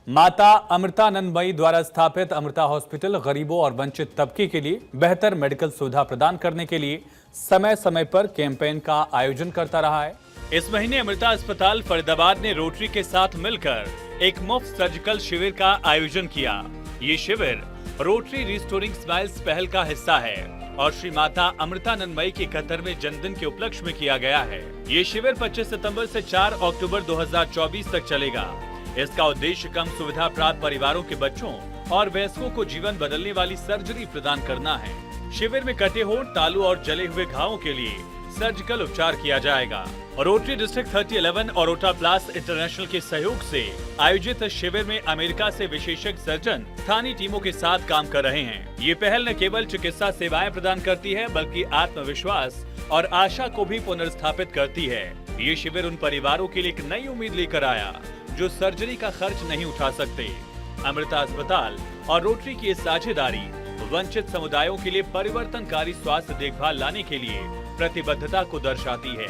माता अमृतानंदमयी द्वारा स्थापित अमृता हॉस्पिटल गरीबों और वंचित तबके के लिए बेहतर मेडिकल सुविधा प्रदान करने के लिए समय समय पर कैंपेन का आयोजन करता रहा है। इस महीने अमृता अस्पताल फरीदाबाद ने रोटरी के साथ मिलकर एक मुफ्त सर्जिकल शिविर का आयोजन किया। ये शिविर रोटरी रिस्टोरिंग स्माइल्स पहल का हिस्सा है और श्री माता अमृतानंदमयी के 71वें जन्मदिन के उपलक्ष्य में किया गया है। ये शिविर 25 सितंबर से 4 अक्टूबर 2024 तक चलेगा। इसका उद्देश्य कम सुविधा प्राप्त परिवारों के बच्चों और वयस्कों को जीवन बदलने वाली सर्जरी प्रदान करना है। शिविर में कटे होंठ, तालू और जले हुए घावों के लिए सर्जिकल उपचार किया जाएगा। रोटरी डिस्ट्रिक्ट 3011 और ओटाप्लास्ट इंटरनेशनल के सहयोग से आयोजित इस शिविर में अमेरिका से विशेषज्ञ सर्जन स्थानीय टीमों के साथ काम कर रहे हैं। ये पहल न केवल चिकित्सा सेवाएं प्रदान करती है बल्कि आत्मविश्वास और आशा को भी पुनर्स्थापित करती है। ये शिविर उन परिवारों के लिए एक नई उम्मीद लेकर आया जो सर्जरी का खर्च नहीं उठा सकते। अमृता अस्पताल और रोटरी की साझेदारी वंचित समुदायों के लिए परिवर्तनकारी स्वास्थ्य देखभाल लाने के लिए प्रतिबद्धता को दर्शाती है,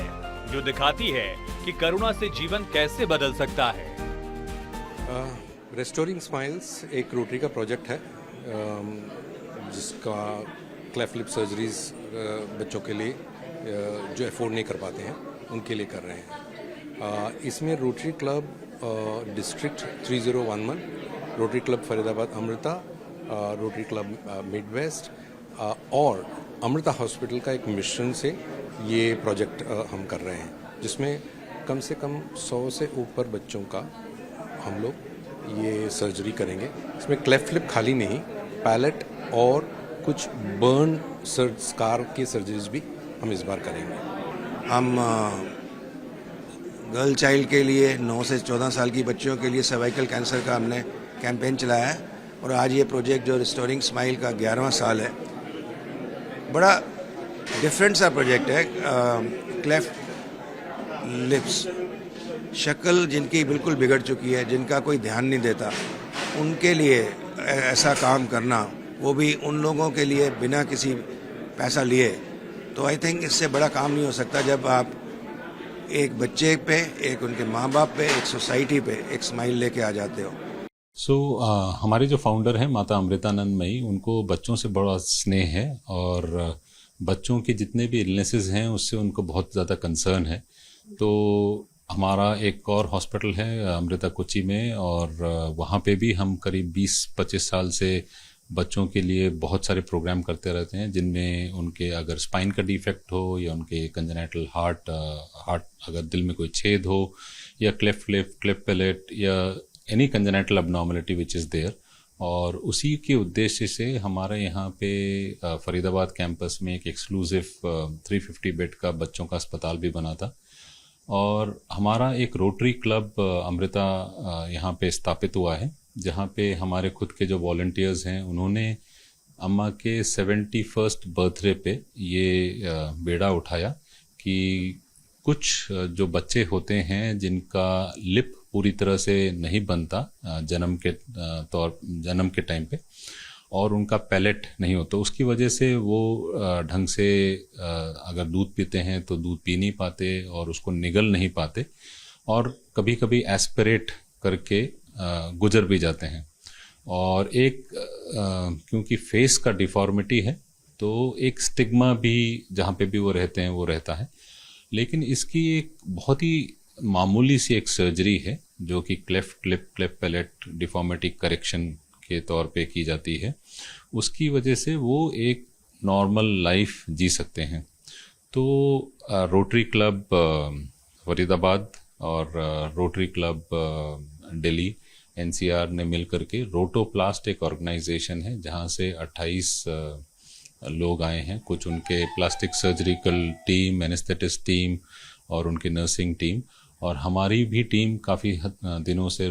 जो दिखाती है कि करुणा से जीवन कैसे बदल सकता है। रिस्टोरिंग स्माइल्स एक रोटरी का प्रोजेक्ट है जिसका क्लेफ्ट लिप सर्जरीज बच्चों के लिए जो अफोर्ड नहीं कर पाते हैं उनके लिए कर रहे हैं। इसमें Rotary club district 3011, Rotary club Faridabad Amrita, Rotary club mid west और अमृता हॉस्पिटल का एक मिशन से ये प्रोजेक्ट हम कर रहे हैं, जिसमें कम से कम 100 से ऊपर बच्चों का हम लोग ये सर्जरी करेंगे। इसमें क्लेफ्ट लिप खाली नहीं, पैलेट और कुछ बर्न स्कार की सर्जरीज भी हम इस बार करेंगे। हम गर्ल चाइल्ड के लिए 9 से 14 साल की बच्चियों के लिए सर्वाइकल कैंसर का हमने कैंपेन चलाया है और आज ये प्रोजेक्ट जो रिस्टोरिंग स्माइल का 11वां साल है, बड़ा डिफरेंट सा प्रोजेक्ट है। क्लेफ्ट लिप्स, शक्ल जिनकी बिल्कुल बिगड़ चुकी है, जिनका कोई ध्यान नहीं देता, उनके लिए ऐसा काम करना, वो भी उन लोगों के लिए बिना किसी पैसा लिए, तो आई थिंक इससे बड़ा काम नहीं हो सकता जब आप एक बच्चे पे, एक उनके माँ बाप पे, एक सोसाइटी पे एक स्माइल लेके आ जाते हो। हमारे जो फाउंडर हैं माता अमृतानंदमयी, उनको बच्चों से बड़ा स्नेह है और बच्चों के जितने भी इलनेसेस हैं उससे उनको बहुत ज़्यादा कंसर्न है। तो हमारा एक और हॉस्पिटल है अमृता कोची में और वहाँ पे भी हम करीब 20-25 साल से बच्चों के लिए बहुत सारे प्रोग्राम करते रहते हैं, जिनमें उनके अगर स्पाइन का डिफेक्ट हो या उनके कंजेनिटल हार्ट अगर दिल में कोई छेद हो या क्लेफ्ट लिप, क्लेफ्ट पैलेट या any congenital abnormality which is there, और उसी के उद्देश्य से हमारे यहाँ पे फरीदाबाद कैंपस में एक एक्सक्लूसिव 350 बेड का बच्चों का अस्पताल भी बना था। और हमारा एक रोटरी क्लब अमृता यहाँ पे स्थापित हुआ है, जहाँ पे हमारे खुद के जो वॉलंटियर्स हैं उन्होंने अम्मा के 71st बर्थडे पे ये बेड़ा उठाया कि कुछ जो बच्चे होते हैं जिनका लिप पूरी तरह से नहीं बनता जन्म के टाइम पे, और उनका पैलेट नहीं होता, उसकी वजह से वो ढंग से अगर दूध पीते हैं तो दूध पी नहीं पाते और उसको निगल नहीं पाते और कभी कभी एस्पिरेट करके गुजर भी जाते हैं। और एक क्योंकि फेस का डिफॉर्मिटी है तो एक स्टिग्मा भी जहाँ पे भी वो रहते हैं वो रहता है। लेकिन इसकी एक बहुत ही मामूली सी एक सर्जरी है जो कि cleft lip, cleft palette deformity correction के तौर पे की जाती है, उसकी वजह से वो एक नॉर्मल लाइफ जी सकते हैं। तो रोटरी क्लब फरीदाबाद और रोटरी क्लब दिल्ली NCR ने मिलकर के रोटोप्लास्ट एक ऑर्गेनाइजेशन है जहां से 28 लोग आए हैं, कुछ उनके plastic surgical team, anaesthetist team और उनकी नर्सिंग टीम, और हमारी भी टीम काफ़ी दिनों से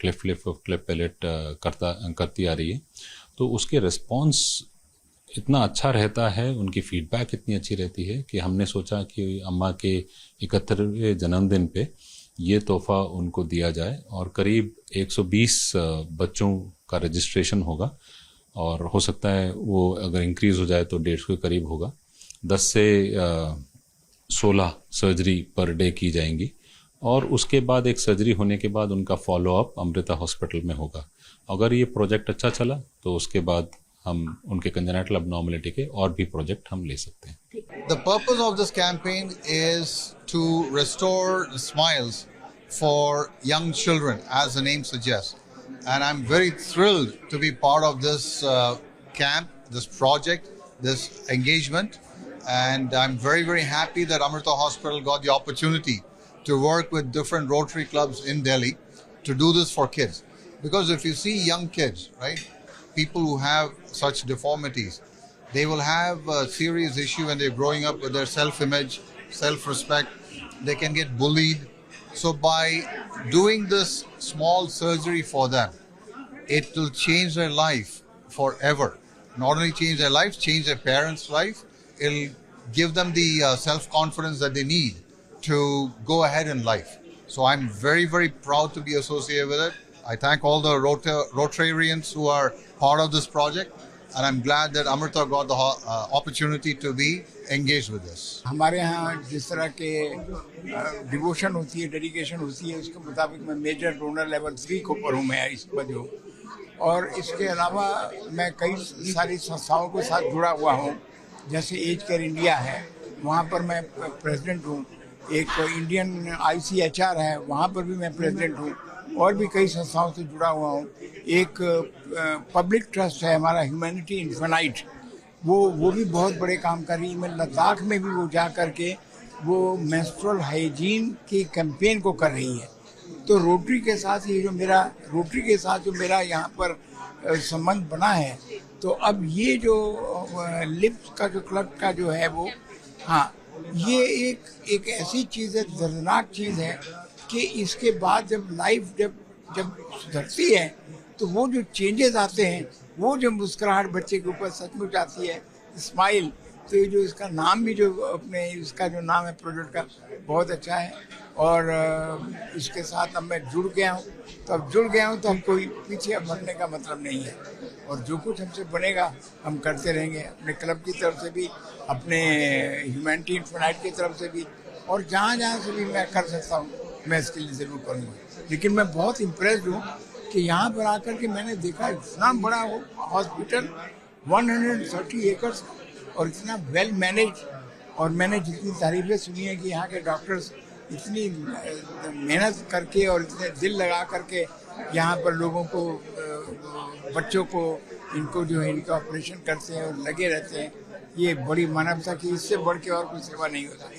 क्लेफ्ट लिप और क्लेफ्ट पैलेट करती आ रही है। तो उसके रिस्पॉन्स इतना अच्छा रहता है, उनकी फीडबैक इतनी अच्छी रहती है कि हमने सोचा कि अम्मा के 71वें जन्मदिन पे ये तोहफा उनको दिया जाए। और करीब 120 बच्चों का रजिस्ट्रेशन होगा और हो सकता है वो अगर इंक्रीज़ हो जाए तो 150 के करीब होगा। 10 से 16 सर्जरी पर डे की जाएंगी और उसके बाद एक सर्जरी होने के बाद उनका फॉलोअप अमृता हॉस्पिटल में होगा। अगर ये प्रोजेक्ट अच्छा चला तो उसके बाद हम उनके कंजेनिटल एब्नॉर्मलिटी के और भी प्रोजेक्ट हम ले सकते हैं। The purpose of this campaign is to restore smiles for young children, as the name suggests. And I'm very thrilled to be part of this camp, this project, this engagement. And I'm very, very happy that Amrita Hospital got the opportunity to work with different Rotary clubs in Delhi to do this for kids. Because if you see young kids, right, people who have such deformities, they will have a serious issue when they're growing up with their self-image, self-respect. They can get bullied. So by doing this small surgery for them, it will change their life forever. Not only change their life, change their parents' life. It'll give them the self-confidence that they need to go ahead in life. So I'm very, very proud to be associated with it. I thank all the Rotarians who are part of this project, and I'm glad that Amrita got the opportunity to be engaged with this. हमारे यहाँ जिस तरह के devotion होती है, dedication होती है, उसके मुताबिक मैं मेजर डोनर लेवल 3 के ऊपर हूँ मैं इस पर जो, और इसके अलावा मैं कई सारी संस्थाओं के साथ जुड़ा हुआ हूँ। जैसे एज केयर इंडिया है, वहाँ पर मैं प्रेसिडेंट हूँ। एक इंडियन ICHR है, वहाँ पर भी मैं प्रेसिडेंट हूँ। और भी कई संस्थाओं से जुड़ा हुआ हूँ। एक पब्लिक ट्रस्ट है हमारा, ह्यूमैनिटी इन्फिनाइट, वो भी बहुत बड़े काम कर रही है। मैं लद्दाख में भी वो जा कर के वो मेंस्ट्रुअल हाइजीन की कैंपेन को कर रही है। तो रोटरी के साथ जो मेरा यहाँ पर संबंध बना है, तो अब ये जो लिप्स का जो क्लब का जो है वो, हाँ, ये एक ऐसी चीज़ है, दर्दनाक चीज़ है कि इसके बाद जब लाइफ जब सुधरती है तो वो जो चेंजेस आते हैं, वो जो मुस्कुराहट बच्चे के ऊपर सचमुच आती है, स्माइल, तो ये जो इसका नाम भी जो अपने इसका जो नाम है प्रोजेक्ट का बहुत अच्छा है। और इसके साथ अब मैं जुड़ गया हूँ, तो हम कोई पीछे अब हटने का मतलब नहीं है। और जो कुछ हमसे बनेगा हम करते रहेंगे, अपने क्लब की तरफ से भी, अपने ह्यूमैनिटी इन्फिनाइट की तरफ से भी, और जहाँ से भी मैं कर सकता हूँ मैं इसके लिए ज़रूर करूँगा। लेकिन मैं बहुत इम्प्रेस्ड हूँ कि यहाँ पर आकर के मैंने देखा इतना बड़ा हॉस्पिटल, 130 एकड़, और इतना वेल मैनेज। और मैंने जितनी तारीफ़ें सुनी है कि यहाँ के डॉक्टर्स इतनी मेहनत करके और इतने दिल लगा करके यहाँ पर लोगों को, बच्चों को, इनको जो है इनका ऑपरेशन करते हैं और लगे रहते हैं, ये बड़ी मानवता की, इससे बढ़ के और कोई सेवा नहीं होता।